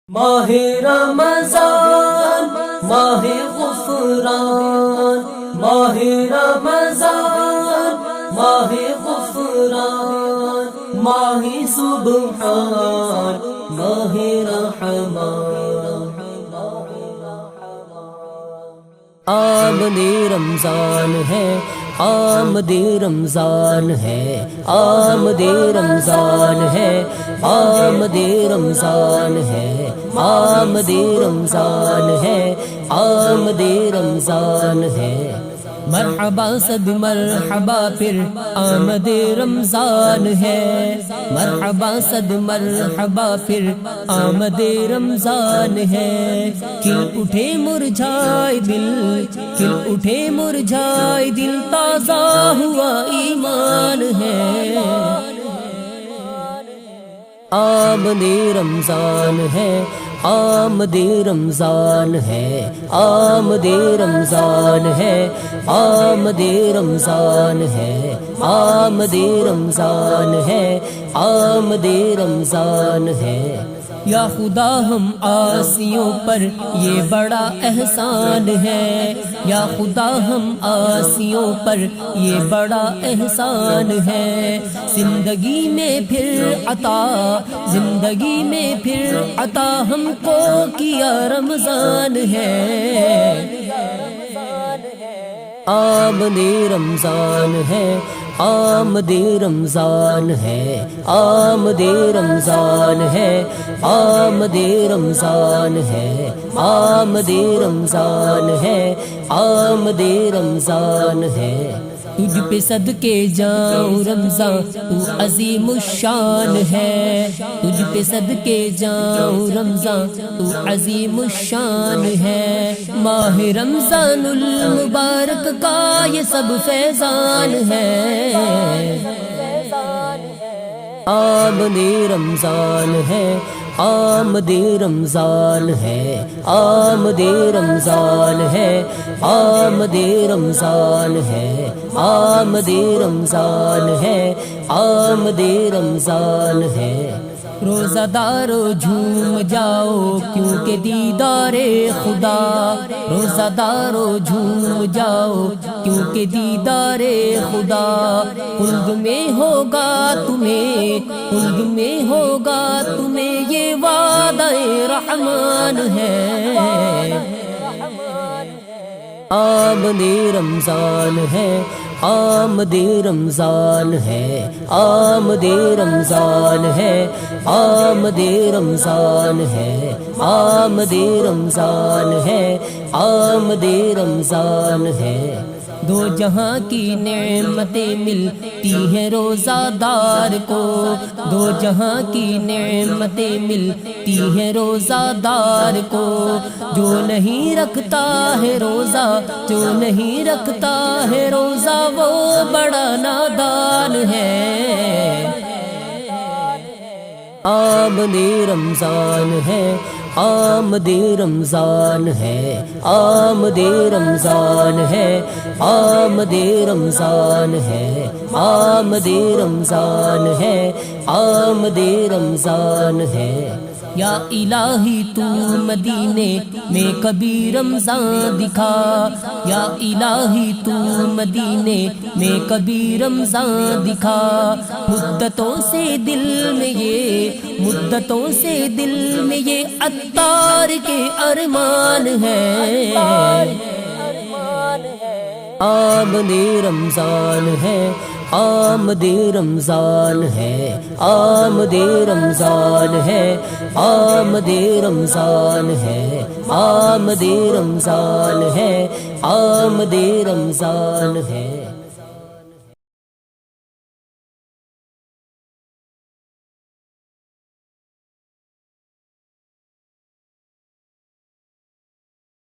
ماہ رمضان ماہ غفران، ماہ رمضان ماہ غفران، ماہ سبحان ماہ رحمان۔ آمد رمضان ہے، آمد رمضان ہے، آمد رمضان ہے، آمد رمضان ہے، آمد رمضان ہے، آمد رمضان ہے۔ مرحبا صد مرحبا پھر آمد رمضان ہے، مرحبا صد مرحبا پھر آمد رمضان ہے۔ کھل اٹھے مرجھائے دل، کھل اٹھے مرجھائے دل، تازہ ہوا ایمان ہے۔ آمد رمضان ہے، آمد رمضان ہے، آمد رمضان ہے، آمد رمضان ہے، آمد رمضان ہے، آمد رمضان ہے۔ یا خدا ہم عاصیوں پر یہ بڑا احسان ہے، یا خدا ہم عاصیوں پر یہ بڑا احسان ہے۔ زندگی میں پھر عطا، زندگی میں پھر عطا ہم کو کیا رمضان ہے۔ آمد رمضان ہے، آمد رمضان ہے، آمد رمضان ہے، آمد رمضان ہے، آمد رمضان ہے، آمد رمضان ہے۔ تجھ پہ صدقے جاؤں رمضان تو عظیم الشان ہے، تجھ پہ صدقے جاؤں رمضان تو عظیم الشان ہے۔ ماہ رمضان المبارک کا یہ سب فیضان ہے۔ آمد رمضان ہے، آمد رمضان ہے، آمد رمضان ہے، آمد رمضان ہے، آمد رمضان ہے، آمد رمضان ہے۔ روزہ دارو جھوم جاؤ کیونکہ دیدار خدا، روزہ دارو جھوم جاؤ کیونکہ دیدار خدا۔ خلد میں ہوگا تمہیں، خلد میں ہوگا تمہیں یہ وعدہ رحمان ہے۔ آمد رمضان ہے، آمد رمضان ہے، آمد رمضان ہے، آمد رمضان ہے، آمد رمضان ہے، آمد رمضان ہے۔ دو جہاں کی نعمتیں ملتی ہیں روزہ دار کو، دو جہاں کی نعمتیں ملتی ہیں روزہ دار کو۔ جو نہیں رکھتا ہے روزہ، جو نہیں رکھتا ہے روزہ وہ بڑا نادان ہے۔ آمد رمضان ہے، آمد رمضان ہے، آمد رمضان ہے، آمد رمضان ہے، آمد رمضان ہے، آمد رمضان ہے۔ یا الہی تو مدینے میں کبھی رمضان دکھا، یا الہی تو مدینے میں کبھی رمضان دکھا۔ مدتوں سے دل میں یہ، مدتوں سے دل میں یہ عطار کے ارمان ہے۔ آمد رمضان ہے، آمد رمضان ہے، آمد رمضان ہے، آمد رمضان ہے، آمد رمضان ہے، آمد رمضان ہے۔